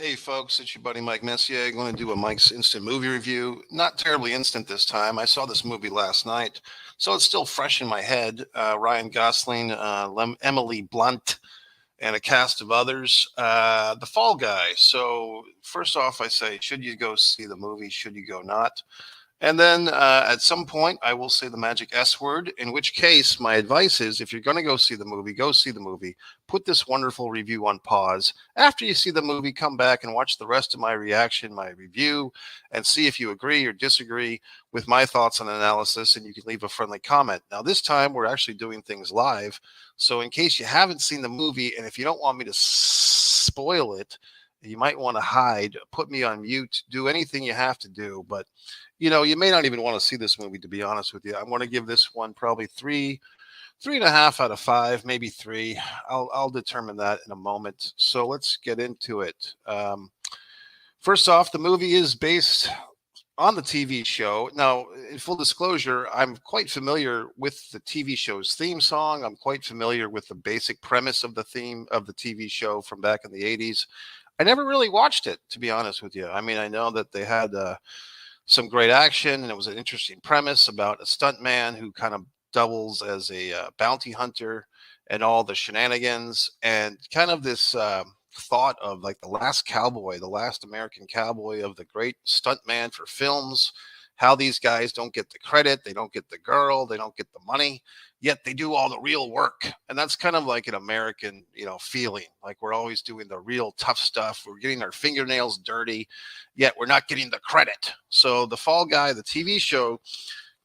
Hey folks, it's your buddy Mike Messier. I'm going to do a Mike's Instant Movie Review. Not terribly instant this time. I saw this movie last night, so it's still fresh in my head. Ryan Gosling, Emily Blunt, and a cast of others. The Fall Guy. So first off, I say, should you go see the movie? Should you go not? And then at some point, I will say the magic S word, in which case, my advice is if you're going to go see the movie, go see the movie. Put this wonderful review on pause. After you see the movie, come back and watch the rest of my reaction, my review, and see if you agree or disagree with my thoughts and analysis. And you can leave a friendly comment. Now, this time, we're actually doing things live. So, in case you haven't seen the movie, and if you don't want me to spoil it, you might want to hide, put me on mute, do anything you have to do. But you may not even want to see this movie, to be honest with you. I'm going to give this one probably three and a half out of five, maybe three. I'll determine that in a moment. So let's get into it. First off, the movie is based on the TV show. Now, in full disclosure, I'm quite familiar with the TV show's theme song. I'm quite familiar with the basic premise of the theme of the TV show from back in the 80s. I never really watched it, to be honest with you. I mean, I know that they had some great action, and it was an interesting premise about a stuntman who kind of doubles as a bounty hunter and all the shenanigans, and kind of this thought of like the last cowboy, the last American cowboy of the great stuntman for films. How these guys don't get the credit, they don't get the girl, they don't get the money, yet they do all the real work. And that's kind of like an American, feeling. Like we're always doing the real tough stuff. We're getting our fingernails dirty, yet we're not getting the credit. So the Fall Guy, the TV show,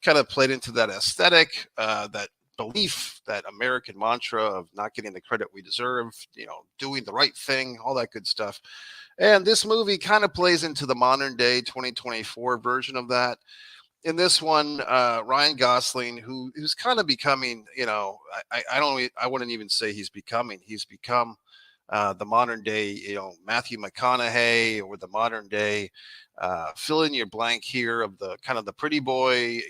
kind of played into that aesthetic, that belief, that American mantra of not getting the credit we deserve, doing the right thing, all that good stuff. And this movie kind of plays into the modern day 2024 version of that. In this one, Ryan Gosling, who's kind of becoming, I wouldn't even say he's become the modern day, Matthew McConaughey, or the modern day, fill in your blank here, of the kind of the pretty boy,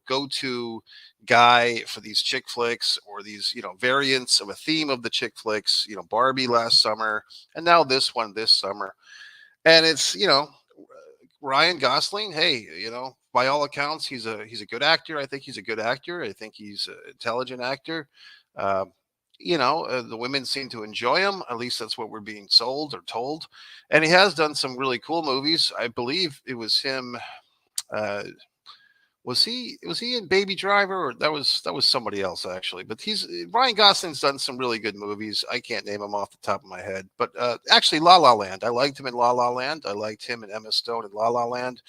go-to guy for these chick flicks, or these, variants of a theme of the chick flicks, Barbie last summer, and now this one this summer. And it's, Ryan Gosling, hey, by all accounts, he's a good actor. I think he's a good actor. I think he's an intelligent actor. Uh, the women seem to enjoy him. At least that's what we're being sold or told. And he has done some really cool movies. I believe it was him. Uh, was he in Baby Driver, or that was somebody else actually? But he's Ryan Gosling's done some really good movies. I can't name them off the top of my head, but actually La La Land. I liked him in La La Land. I liked him and Emma Stone in La La Land.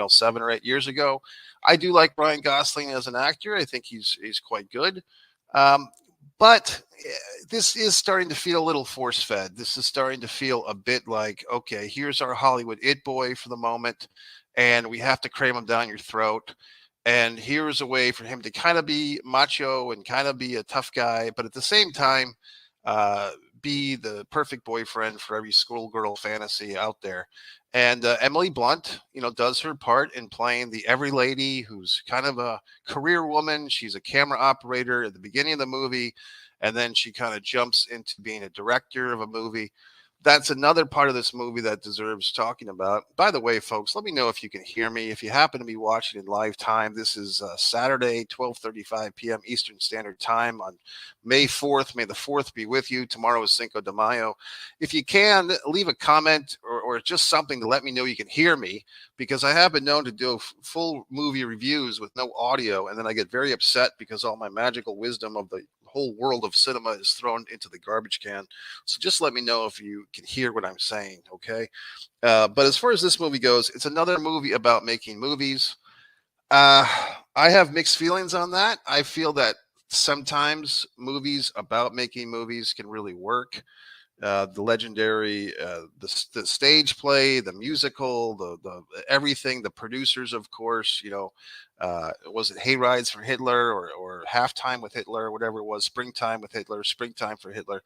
7 or 8 years ago. I do like Ryan Gosling as an actor. I think he's quite good. Um, but this is starting to feel a little force fed. This is starting to feel a bit like, okay, here's our Hollywood it boy for the moment, and we have to cram him down your throat. And here's a way for him to kind of be macho and kind of be a tough guy, but at the same time, uh, be the perfect boyfriend for every schoolgirl fantasy out there. And Emily Blunt, does her part in playing the every lady who's kind of a career woman. She's a camera operator at the beginning of the movie, and then she kind of jumps into being a director of a movie. That's another part of this movie that deserves talking about. By the way, folks, let me know if you can hear me. If you happen to be watching in live time, this is Saturday, 12:35 p.m. Eastern Standard Time on May 4th. May the 4th be with you. Tomorrow is Cinco de Mayo. If you can, leave a comment or just something to let me know you can hear me, because I have been known to do full movie reviews with no audio, and then I get very upset because all my magical wisdom of the whole world of cinema is thrown into the garbage can. So just let me know if you can hear what I'm saying, okay? But as far as this movie goes, it's another movie about making movies. Uh, I have mixed feelings on that. I feel that sometimes movies about making movies can really work. The legendary, the stage play, the musical, the everything, the producers, of course, was it Hayrides for Hitler, or Halftime with Hitler, whatever it was, Springtime with Hitler, Springtime for Hitler,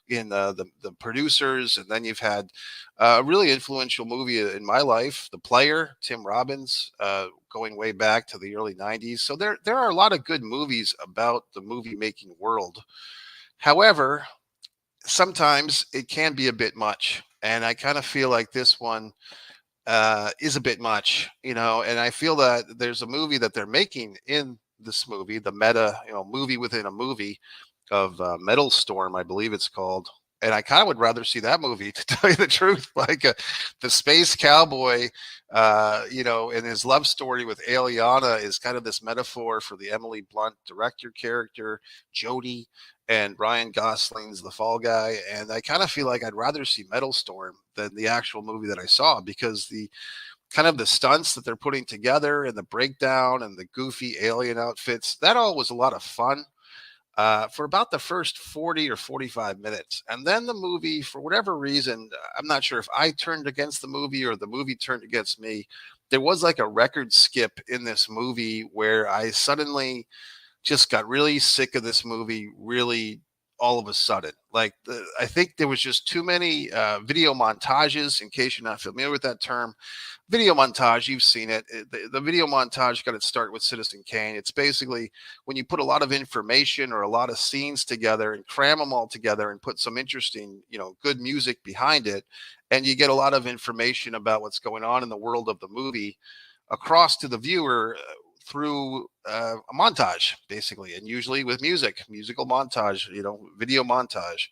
in the producers. And then you've had a really influential movie in my life, The Player, Tim Robbins, going way back to the early 90s. So there are a lot of good movies about the movie making world. However, sometimes it can be a bit much. And I kind of feel like this one is a bit much, and I feel that there's a movie that they're making in this movie, the meta, movie within a movie of Metal Storm, I believe it's called. And I kind of would rather see that movie, to tell you the truth. Like the space cowboy, and his love story with Aliana is kind of this metaphor for the Emily Blunt director character, Jodie, and Ryan Gosling's the fall guy. And I kind of feel like I'd rather see Metal Storm than the actual movie that I saw, because the kind of the stunts that they're putting together and the breakdown and the goofy alien outfits, that all was a lot of fun for about the first 40 or 45 minutes. And then the movie, for whatever reason, I'm not sure if I turned against the movie or the movie turned against me. There was like a record skip in this movie where I suddenly just got really sick of this movie, really all of a sudden. Like, I think there was just too many video montages, in case you're not familiar with that term. Video montage, you've seen it. The video montage got its start with Citizen Kane. It's basically when you put a lot of information or a lot of scenes together and cram them all together and put some interesting, good music behind it, and you get a lot of information about what's going on in the world of the movie across to the viewer through a montage, basically, and usually with musical montage, video montage.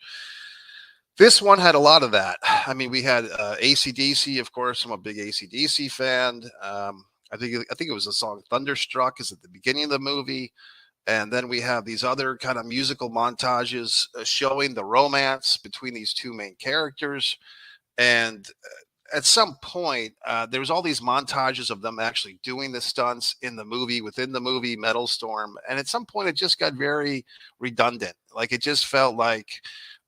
This one had a lot of that. I mean, we had AC/DC, of course. I'm a big AC/DC fan. I think it was the song "Thunderstruck" is at the beginning of the movie, and then we have these other kind of musical montages showing the romance between these two main characters. And at some point, there was all these montages of them actually doing the stunts in the movie, within the movie Metal Storm. And at some point, it just got very redundant. Like, it just felt like,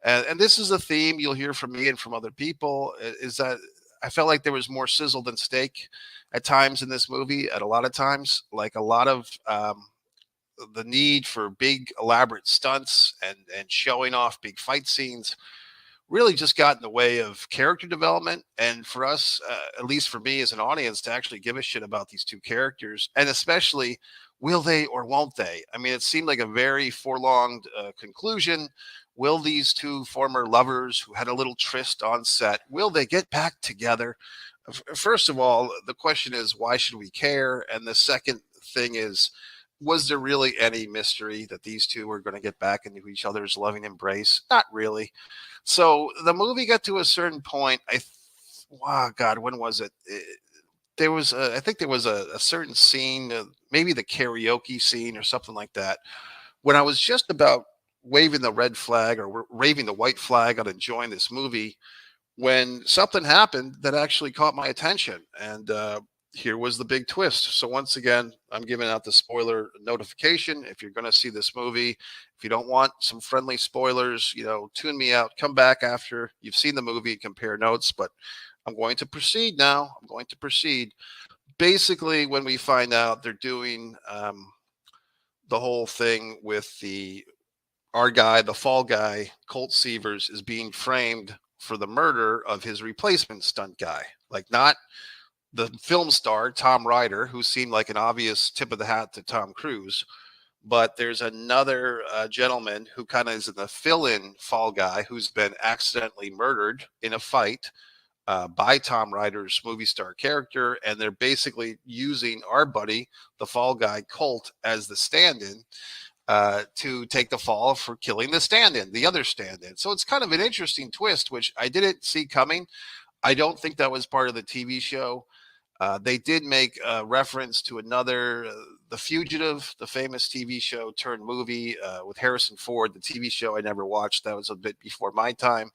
and this is a theme you'll hear from me and from other people, is that I felt like there was more sizzle than steak at times in this movie. At a lot of times, like a lot of the need for big elaborate stunts and showing off big fight scenes really just got in the way of character development. And for us, at least for me as an audience, to actually give a shit about these two characters, and especially, will they or won't they? I mean, it seemed like a very forlorn conclusion. Will these two former lovers who had a little tryst on set, will they get back together? First of all, the question is, why should we care? And the second thing is, was there really any mystery that these two were going to get back into each other's loving embrace? Not really. So the movie got to a certain point. Wow, God, when was it? There was, I think there was a certain scene, maybe the karaoke scene or something like that, when I was just about waving the red flag or waving the white flag on enjoying this movie, when something happened that actually caught my attention. And here was the big twist. So once again, I'm giving out the spoiler notification. If you're going to see this movie, if you don't want some friendly spoilers, tune me out. Come back after you've seen the movie, compare notes. But I'm going to proceed now. I'm going to proceed. Basically, when we find out they're doing the whole thing with our guy, the fall guy, Colt Seavers, is being framed for the murder of his replacement stunt guy. Like, not the film star, Tom Ryder, who seemed like an obvious tip of the hat to Tom Cruise. But there's another gentleman who kind of is the fill-in fall guy who's been accidentally murdered in a fight by Tom Ryder's movie star character. And they're basically using our buddy, the fall guy, Colt, as the stand-in to take the fall for killing the stand-in, the other stand-in. So it's kind of an interesting twist, which I didn't see coming. I don't think that was part of the TV show. They did make a reference to another, The Fugitive, the famous TV show turned movie with Harrison Ford. The TV show I never watched. That was a bit before my time.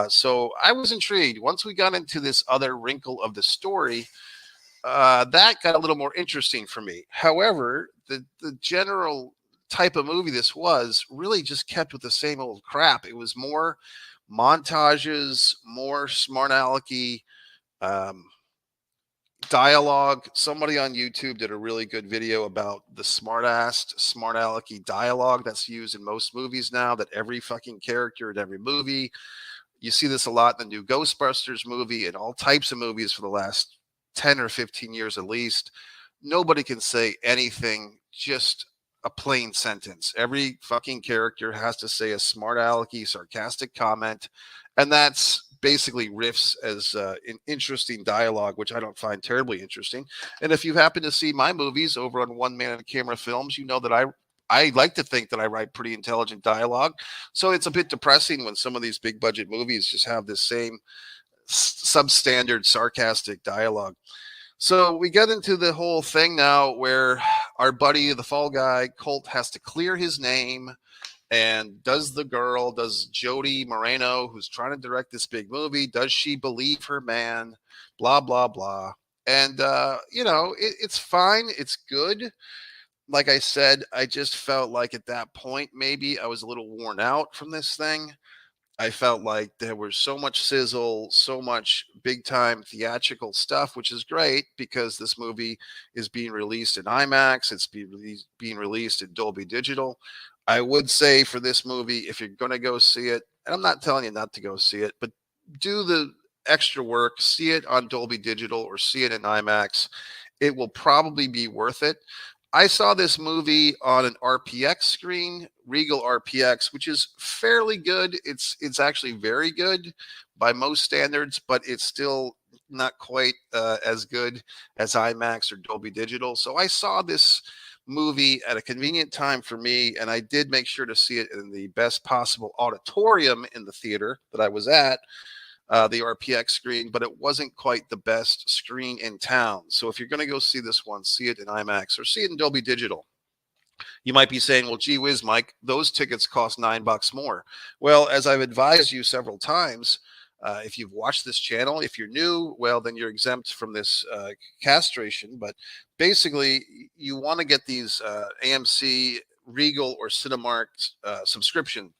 So I was intrigued. Once we got into this other wrinkle of the story, that got a little more interesting for me. However, the general type of movie this was really just kept with the same old crap. It was more montages, more smart alecky dialogue. Somebody on YouTube did a really good video about the smart alecky dialogue that's used in most movies now, that every fucking character in every movie. You see this a lot in the new Ghostbusters movie and all types of movies for the last 10 or 15 years at least. Nobody can say anything, just a plain sentence. Every fucking character has to say a smart alecky, sarcastic comment. And that's basically riffs as an interesting dialogue, which I don't find terribly interesting. And if you happen to see my movies over on One Man Camera Films, you know that I like to think that I write pretty intelligent dialogue. So it's a bit depressing when some of these big budget movies just have this same substandard sarcastic dialogue. So we get into the whole thing now where our buddy, the fall guy, Colt, has to clear his name. And does Jody Moreno, who's trying to direct this big movie, does she believe her man? Blah, blah, blah. And, it's fine. It's good. Like I said, I just felt like at that point, maybe I was a little worn out from this thing. I felt like there was so much sizzle, so much big time theatrical stuff, which is great because this movie is being released in IMAX. It's being released in Dolby Digital. I would say for this movie, if you're going to go see it, and I'm not telling you not to go see it, but do the extra work, see it on Dolby Digital or see it in IMAX. It will probably be worth it. I saw this movie on an RPX screen, Regal RPX, which is fairly good. It's actually very good by most standards, but it's still not quite as good as IMAX or Dolby Digital. So I saw this movie at a convenient time for me, and I did make sure to see it in the best possible auditorium in the theater that I was at, the RPX screen, but it wasn't quite the best screen in town. So if you're going to go see this one, see it in IMAX or see it in Dolby Digital. You might be saying, well, gee whiz, Mike, those tickets cost $9 more. Well, as I've advised you several times, if you've watched this channel, if you're new, well, then you're exempt from this castration. But basically, you want to get these AMC, Regal, or Cinemark subscription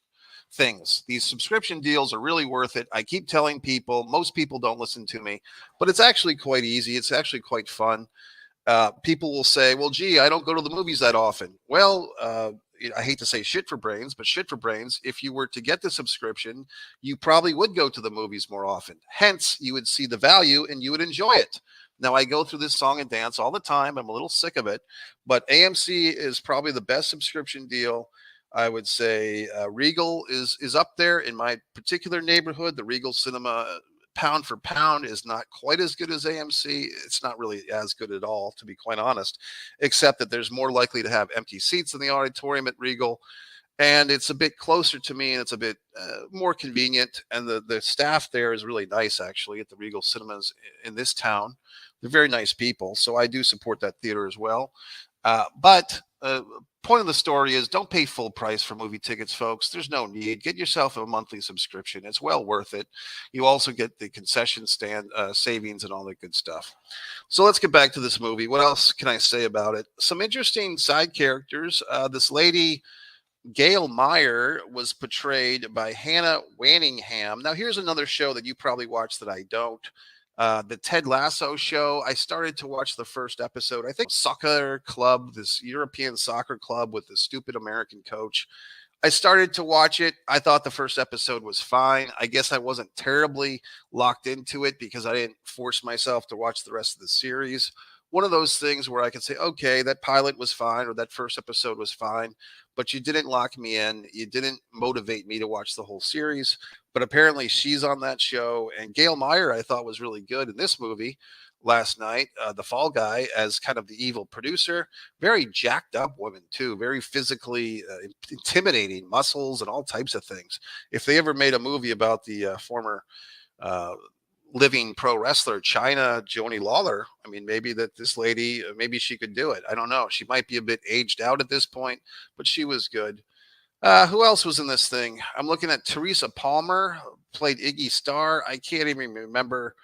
things. These subscription deals are really worth it. I keep telling people, most people don't listen to me, but it's actually quite easy. It's actually quite fun. People will say, well, gee, I don't go to the movies that often. Well, I hate to say shit for brains, but shit for brains, if you were to get the subscription, you probably would go to the movies more often. Hence, you would see the value and you would enjoy it. Now, I go through this song and dance all the time. I'm a little sick of it, but AMC is probably the best subscription deal. I would say Regal is up there in my particular neighborhood. The Regal Cinema, pound for pound, is not quite as good as AMC. It's not really as good at all, to be quite honest, except that there's more likely to have empty seats in the auditorium at Regal. And it's a bit closer to me, and it's a bit more convenient. And the staff there is really nice, actually, at the Regal Cinemas in this town. They're very nice people. So I do support that theater as well. But point of the story is, don't pay full price for movie tickets, folks. There's no need. Get yourself a monthly subscription. It's well worth it. You also get the concession stand savings and all that good stuff. So let's get back to this movie. What else can I say about it? Some interesting side characters. This lady, Gail Meyer, was portrayed by Hannah Waningham. Now, here's another show that you probably watch that I don't. The Ted Lasso show. I started to watch the first episode. I think soccer club, this European soccer club with the stupid American coach. I started to watch it. I thought the first episode was fine. I guess I wasn't terribly locked into it because I didn't force myself to watch the rest of the series. One of those things where I could say, okay, that pilot was fine or that first episode was fine, but you didn't lock me in. You didn't motivate me to watch the whole series. But apparently she's on that show. And Gail Meyer, I thought, was really good in this movie last night. The Fall Guy, as kind of the evil producer. Very jacked up woman, too. Very physically intimidating, muscles and all types of things. If they ever made a movie about the former living pro wrestler China Joni Lawler, I mean, maybe that this lady, maybe she could do it. I don't know. She might be a bit aged out at this point, but she was good. Who else was in this thing? I'm looking at Teresa Palmer, played Iggy Starr. I can't even remember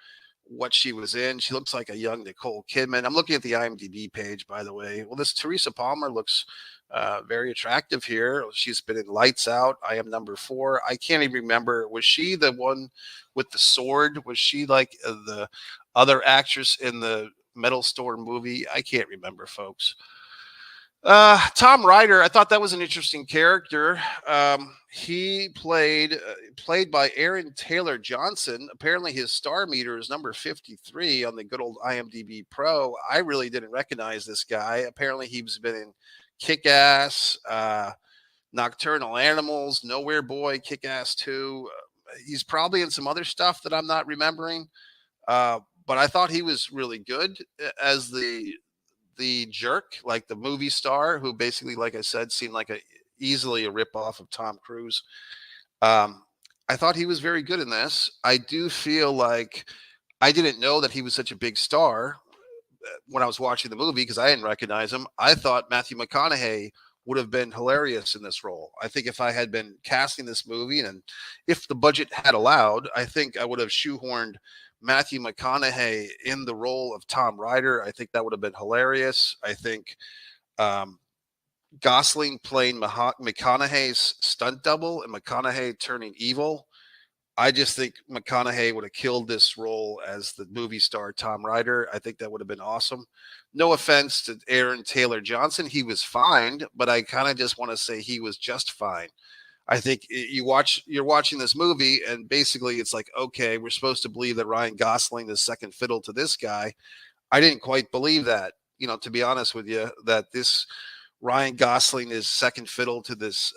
what she was in. She looks like a young Nicole Kidman. I'm looking at the IMDb page, by the way. Well, this Teresa Palmer looks very attractive here. She's been in Lights Out. I Am Number 4. I can't even remember. Was she the one with the sword? Was she like the other actress in the Metal Store movie? I can't remember, folks. Tom Ryder, I thought that was an interesting character. He played by Aaron Taylor Johnson. Apparently his star meter is number 53 on the good old IMDb Pro. I really didn't recognize this guy. Apparently he's been in Kick-Ass, Nocturnal Animals, Nowhere Boy, Kick-Ass 2. He's probably in some other stuff that I'm not remembering. But I thought he was really good as the jerk, like the movie star, who basically, like I said, seemed like a easily a ripoff of Tom Cruise. Um, I thought he was very good in this. I do feel like I didn't know that he was such a big star when I was watching the movie because I didn't recognize him. I thought Matthew McConaughey would have been hilarious in this role. I think if I had been casting this movie and if the budget had allowed, I think I would have shoehorned Matthew McConaughey in the role of Tom Ryder. I think that would have been hilarious. I think um, Gosling playing McConaughey's stunt double and McConaughey turning evil. I just think McConaughey would have killed this role as the movie star Tom Ryder. I think that would have been awesome. No offense to Aaron Taylor Johnson, he was fine, but I kind of just want to say he was just fine. I think you're watching this movie, and basically it's like, okay, we're supposed to believe that Ryan Gosling is second fiddle to this guy. I didn't quite believe that, to be honest with you, that this Ryan Gosling is second fiddle to this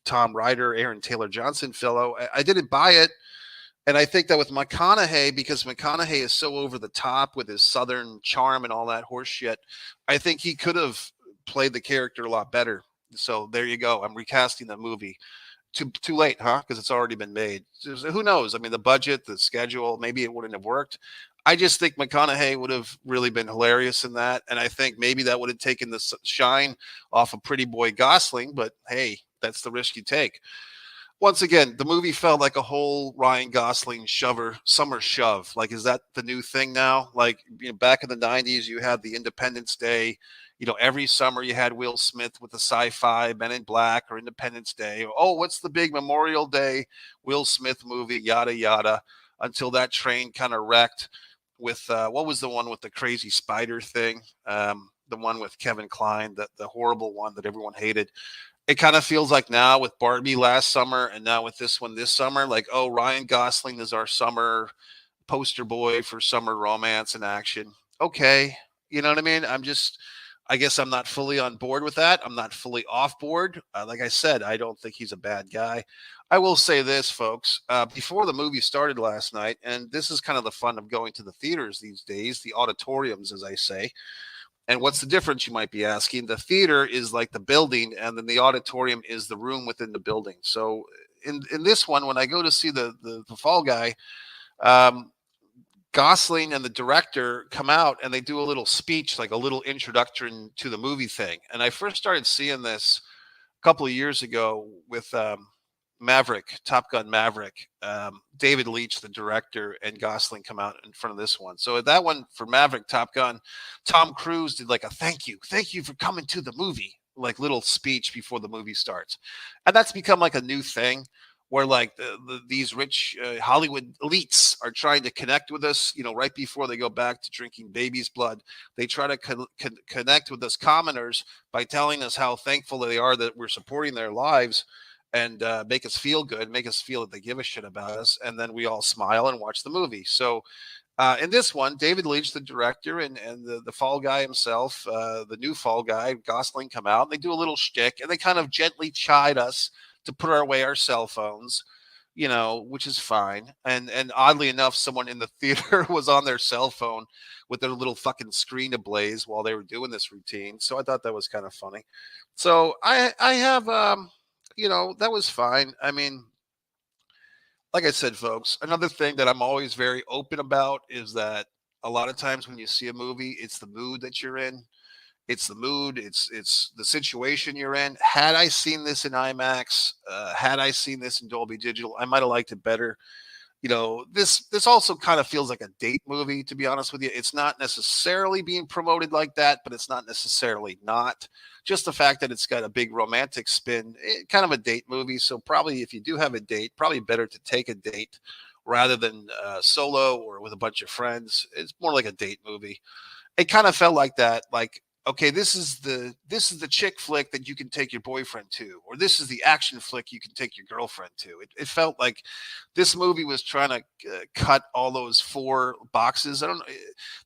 Tom Ryder, Aaron Taylor Johnson fellow. I didn't buy it. And I think that with McConaughey, because McConaughey is so over the top with his Southern charm and all that horse shit, I think he could have played the character a lot better. So there you go. I'm recasting the movie. Too late, huh? Because it's already been made. So who knows? I mean, the budget, the schedule, maybe it wouldn't have worked. I just think McConaughey would have really been hilarious in that, and I think maybe that would have taken the shine off of Pretty Boy Gosling. But hey, that's the risk you take. Once again, the movie felt like a whole Ryan Gosling summer shove. Like, is that the new thing now? Like, back in the '90s, you had the Independence Day. Every summer you had Will Smith with the sci-fi Men in Black or Independence Day. Oh, what's the big Memorial Day Will Smith movie? Yada yada. Until that train kind of wrecked with what was the one with the crazy spider thing? The one with Kevin Kline, the horrible one that everyone hated. It kind of feels like now with Barbie last summer and now with this one this summer, like, oh, Ryan Gosling is our summer poster boy for summer romance and action. Okay. You know what I mean? I guess I'm not fully on board with that. I'm not fully off board. Like I said, I don't think he's a bad guy. I will say this, folks, before the movie started last night, and this is kind of the fun of going to the theaters these days, the auditoriums, as I say. And what's the difference, you might be asking? The theater is like the building, and then the auditorium is the room within the building. So in this one, when I go to see the Fall Guy, um, Gosling and the director come out and they do a little speech, like a little introduction to the movie thing. And I first started seeing this a couple of years ago with Maverick, Top Gun Maverick. David Leitch, the director, and Gosling come out in front of this one. So that one for Maverick, Top Gun, Tom Cruise did like a thank you for coming to the movie, like little speech before the movie starts, and that's become like a new thing where like these rich Hollywood elites are trying to connect with us, right before they go back to drinking baby's blood. They try to connect with us commoners by telling us how thankful they are that we're supporting their lives and make us feel good, make us feel that they give a shit about us. And then we all smile and watch the movie. So in this one, David Leitch, the director, and the Fall Guy himself, the new Fall Guy, Gosling, come out and they do a little shtick and they kind of gently chide us to put away our cell phones, which is fine. And oddly enough, someone in the theater was on their cell phone with their little fucking screen ablaze while they were doing this routine. So I thought that was kind of funny. So I have that was fine. I mean, like I said, folks, another thing that I'm always very open about is that a lot of times when you see a movie, it's the mood that you're in. It's the mood. It's the situation you're in. Had I seen this in IMAX, had I seen this in Dolby Digital, I might have liked it better. This also kind of feels like a date movie, to be honest with you. It's not necessarily being promoted like that, but it's not necessarily not. Just the fact that it's got a big romantic spin, kind of a date movie. So probably if you do have a date, probably better to take a date rather than solo or with a bunch of friends. It's more like a date movie. It kind of felt like that, like, okay, this is the chick flick that you can take your boyfriend to, or this is the action flick you can take your girlfriend to. It felt like this movie was trying to cut all those four boxes. I don't know.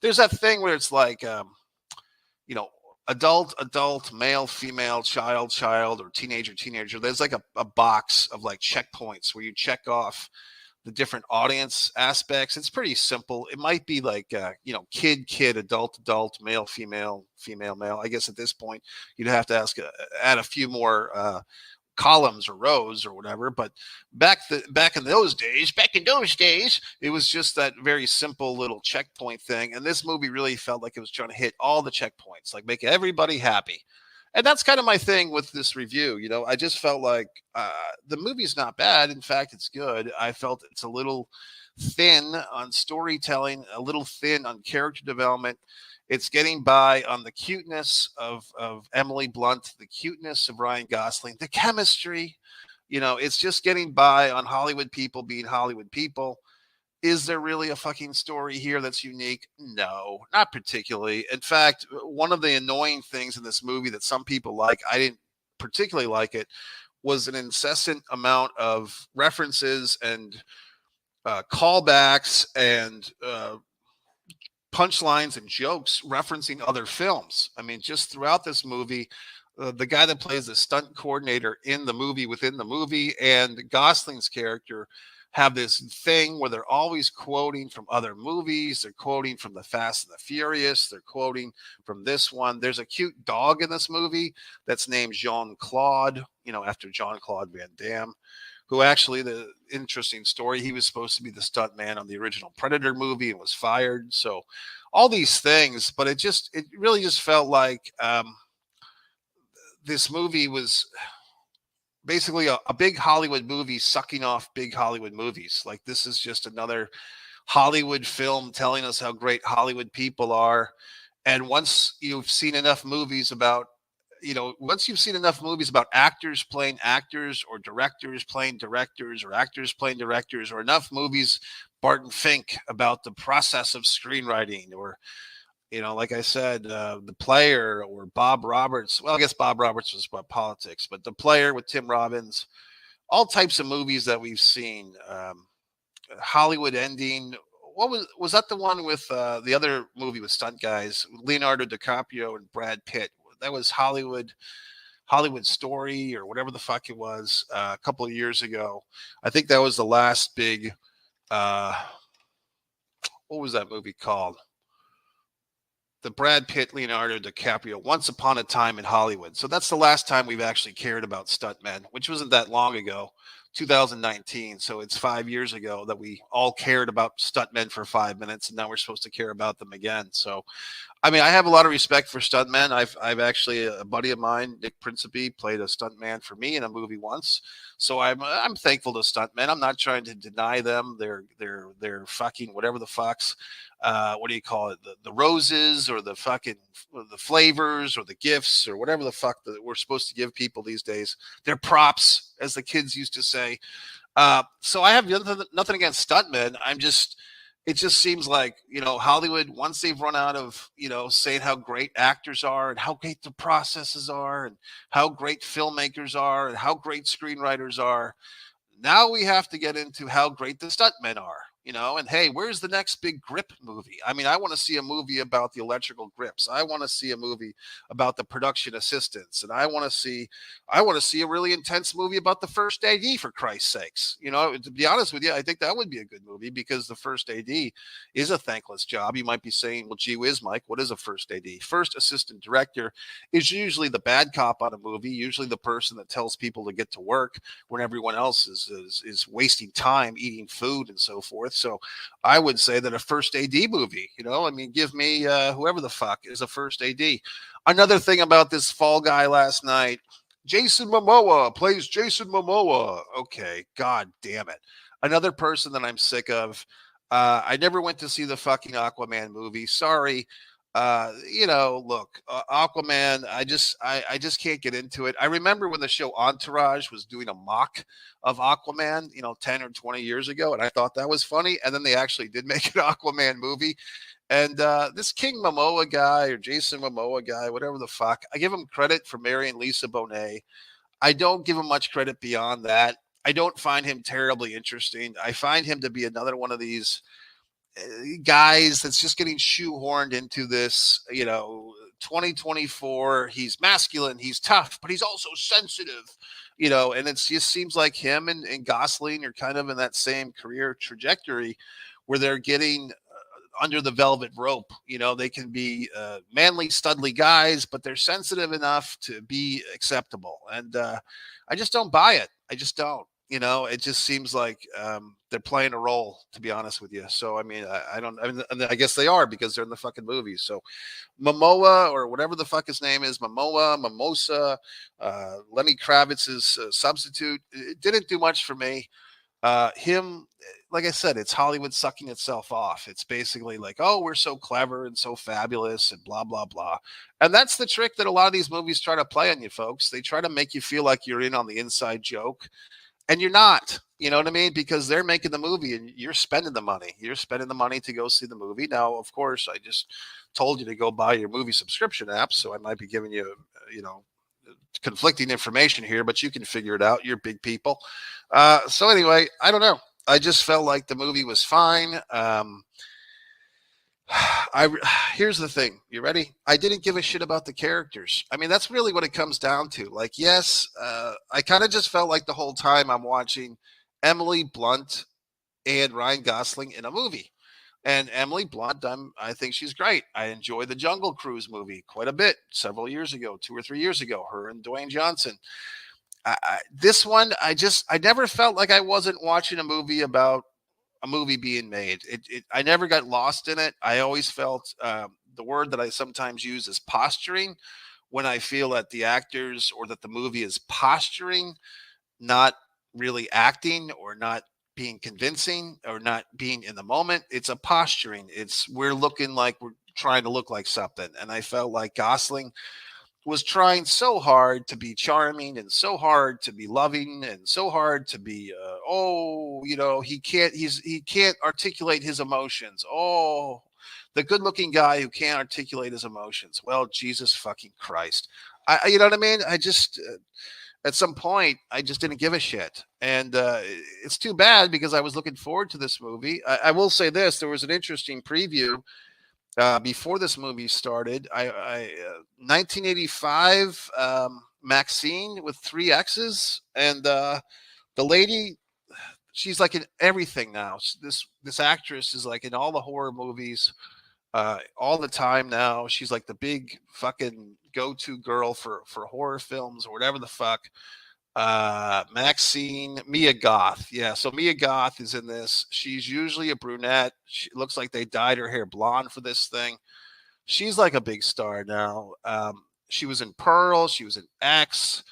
There's that thing where it's like, you know, adult, male, female, child, or teenager. There's like a box of like checkpoints where you check off the different audience aspects. It's pretty simple. It might be like, kid, adult, male, female, male. I guess at this point you'd have to add a few more columns or rows or whatever. But back in those days, it was just that very simple little checkpoint thing. And this movie really felt like it was trying to hit all the checkpoints, like make everybody happy. And that's kind of my thing with this review. I just felt like the movie's not bad. In fact, it's good. I felt it's a little thin on storytelling, a little thin on character development. It's getting by on the cuteness of Emily Blunt, the cuteness of Ryan Gosling, the chemistry. It's just getting by on Hollywood people being Hollywood people. Is there really a fucking story here that's unique? No, not particularly. In fact, one of the annoying things in this movie that some people like, I didn't particularly like it, was an incessant amount of references and callbacks and punchlines and jokes referencing other films. I mean, just throughout this movie, the guy that plays the stunt coordinator in the movie within the movie and Gosling's character have this thing where they're always quoting from other movies. They're quoting from the Fast and the Furious. They're quoting from this one. There's a cute dog in this movie that's named Jean-Claude, after Jean-Claude Van Damme, who actually, the interesting story, he was supposed to be the stunt man on the original Predator movie and was fired. So all these things, but it really just felt like this movie was basically a big Hollywood movie sucking off big Hollywood movies. Like, this is just another Hollywood film telling us how great Hollywood people are. And once you've seen enough movies about actors playing actors, or directors playing directors, or actors playing directors, or enough movies Barton Fink about the process of screenwriting, or like I said, The Player, or Bob Roberts. Well, I guess Bob Roberts was about politics, but The Player with Tim Robbins, all types of movies that we've seen. Hollywood Ending. What was that the one with the other movie with stunt guys, Leonardo DiCaprio and Brad Pitt? That was Hollywood Story, or whatever the fuck it was, a couple of years ago. I think that was the last big. What was that movie called? The Brad Pitt, Leonardo DiCaprio, Once Upon a Time in Hollywood. So that's the last time we've actually cared about stuntmen, which wasn't that long ago, 2019. So it's 5 years ago that we all cared about stuntmen for 5 minutes, and now we're supposed to care about them again. So, I mean, I have a lot of respect for stuntmen. I've actually, a buddy of mine, Nick Principe, played a stuntman for me in a movie once. So I'm thankful to stuntmen. I'm not trying to deny them. They're fucking whatever the fucks. What do you call it? The roses, or the fucking the flavors, or the gifts, or whatever the fuck that we're supposed to give people these days. They're props, as the kids used to say. So I have nothing against stuntmen. It just seems like, Hollywood, once they've run out of, saying how great actors are, and how great the processes are, and how great filmmakers are, and how great screenwriters are, now we have to get into how great the stuntmen are. And hey, where's the next big grip movie? I mean, I want to see a movie about the electrical grips. I want to see a movie about the production assistants, and I want to see a really intense movie about the first AD, for Christ's sakes. To be honest with you, I think that would be a good movie, because the first AD is a thankless job. You might be saying, well, gee whiz, Mike, what is a first AD? First assistant director is usually the bad cop on a movie, usually the person that tells people to get to work when everyone else is wasting time eating food and so forth. So I would say that a first AD movie, I mean, give me whoever the fuck is a first AD. Another thing about this Fall Guy last night, Jason Momoa plays Jason Momoa. Okay, god damn it. Another person that I'm sick of. I never went to see the fucking Aquaman movie. Sorry. Look, Aquaman, I just can't get into it. I remember when the show Entourage was doing a mock of Aquaman, 10 or 20 years ago, and I thought that was funny. And then they actually did make an Aquaman movie. And this King Momoa guy, or Jason Momoa guy, whatever the fuck, I give him credit for marrying Lisa Bonet. I don't give him much credit beyond that. I don't find him terribly interesting. I find him to be another one of these guys that's just getting shoehorned into this, 2024, he's masculine, he's tough, but he's also sensitive, you know, and it just seems like him and Gosling are kind of in that same career trajectory where they're getting under the velvet rope. You know, they can be manly, studly guys, but they're sensitive enough to be acceptable. And I just don't buy it. I just don't. You know, it just seems like they're playing a role, to be honest with you. So, I mean, I don't, I mean, I guess they are because they're in the fucking movies. So, Momoa or whatever the fuck his name is, Mimosa, Lenny Kravitz's substitute, it didn't do much for me. Him, like I said, it's Hollywood sucking itself off. It's basically like, oh, we're so clever and so fabulous and blah blah blah. And that's the trick that a lot of these movies try to play on you, folks. They try to make you feel like you're in on the inside joke, and you're not. You know what I mean? Because they're making the movie and you're spending the money. You're spending the money to go see the movie. Now, of course, I just told you to go buy your movie subscription app, so I might be giving you, you know, conflicting information here, but you can figure it out. You're big people. So anyway, I don't know. I just felt like the movie was fine. I Here's the thing. You ready? I didn't give a shit about the characters. I mean, that's really what it comes down to. Like, yes, I kind of just felt like the whole time I'm watching Emily Blunt and Ryan Gosling in a movie. And Emily Blunt, I think she's great. I enjoy the Jungle Cruise movie quite a bit. Several years ago, 2 or 3 years ago, her and Dwayne Johnson. This one, I never felt like I wasn't watching a movie about a movie being made. I never got lost in it. I always felt the word that I sometimes use is posturing when I feel that the actors or that the movie is posturing, not really acting or not being convincing or not being in the moment. It's a posturing. We're looking like we're trying to look like something. And I felt like Gosling was trying so hard to be charming and so hard to be loving and so hard to be you know, he can't articulate his emotions. Oh, the good looking guy who can't articulate his emotions. Well, Jesus fucking Christ. You know what I mean? I just at some point I just didn't give a shit. And it's too bad because I was looking forward to this movie. I will say this, there was an interesting preview before this movie started. 1985 Maxine with three X's, and the lady, she's like in everything now. This actress is like in all the horror movies all the time now. She's like the big fucking go-to girl for horror films or whatever the fuck. Maxine, Mia Goth. Yeah, so Mia Goth is in this. She's usually a brunette. She looks like they dyed her hair blonde for this thing. She's like a big star now. She was in Pearl. She was in X,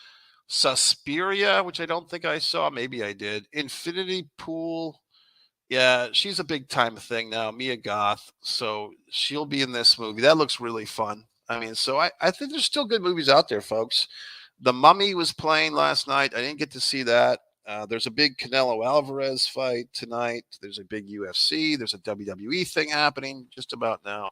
Suspiria, which I don't think I saw. Maybe I did. Infinity Pool. Yeah, she's a big time thing now. Mia Goth. So she'll be in this movie. That looks really fun. I mean, so I think there's still good movies out there, folks. The Mummy was playing last night. I didn't get to see that. There's a big Canelo Alvarez fight tonight. There's a big UFC. There's a WWE thing happening just about now.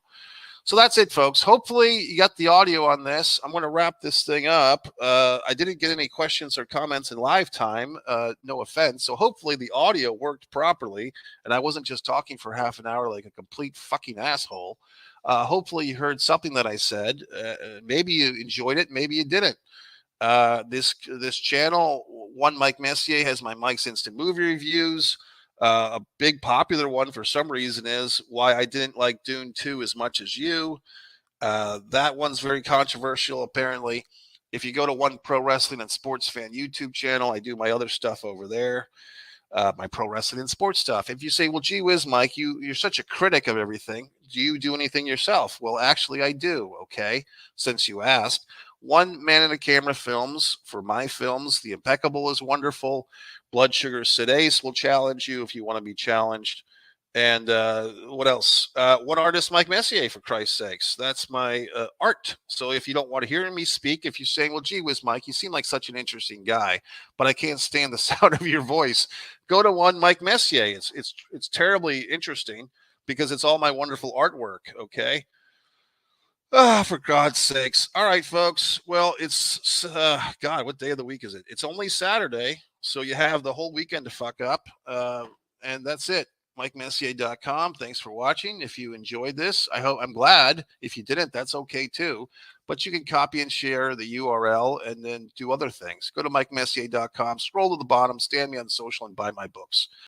So that's it, folks. Hopefully you got the audio on this. I'm going to wrap this thing up. I didn't get any questions or comments in live time. No offense. So hopefully the audio worked properly and I wasn't just talking for half an hour like a complete fucking asshole. Hopefully you heard something that I said. Maybe you enjoyed it. Maybe you didn't. This channel, One Mike Messier, has my Mike's Instant Movie Reviews. A big popular one for some reason is why I didn't like Dune 2 as much as you. That one's very controversial, apparently. If you go to One Pro Wrestling and Sports Fan YouTube channel, I do my other stuff over there. My pro wrestling and sports stuff. If you say, well, gee whiz, Mike, you're such a critic of everything. Do you do anything yourself? Well, actually, I do. Okay. Since you asked. One Man in a Camera Films for my films. The Impeccable is wonderful. Blood Sugar Sid Ace will challenge you if you want to be challenged. And what else? One Artist, Mike Messier, for Christ's sakes. That's my art. So if you don't want to hear me speak, if you're saying, well, gee whiz, Mike, you seem like such an interesting guy, but I can't stand the sound of your voice, go to One Mike Messier. It's terribly interesting because it's all my wonderful artwork, okay? Ah, for God's sakes. All right, folks. Well, it's, God, what day of the week is it? It's only Saturday, so you have the whole weekend to fuck up, and that's it. MikeMessier.com. Thanks for watching. If you enjoyed this, I'm glad. If you didn't, that's okay too. But you can copy and share the URL and then do other things. Go to MikeMessier.com, scroll to the bottom, stand me on social, and buy my books.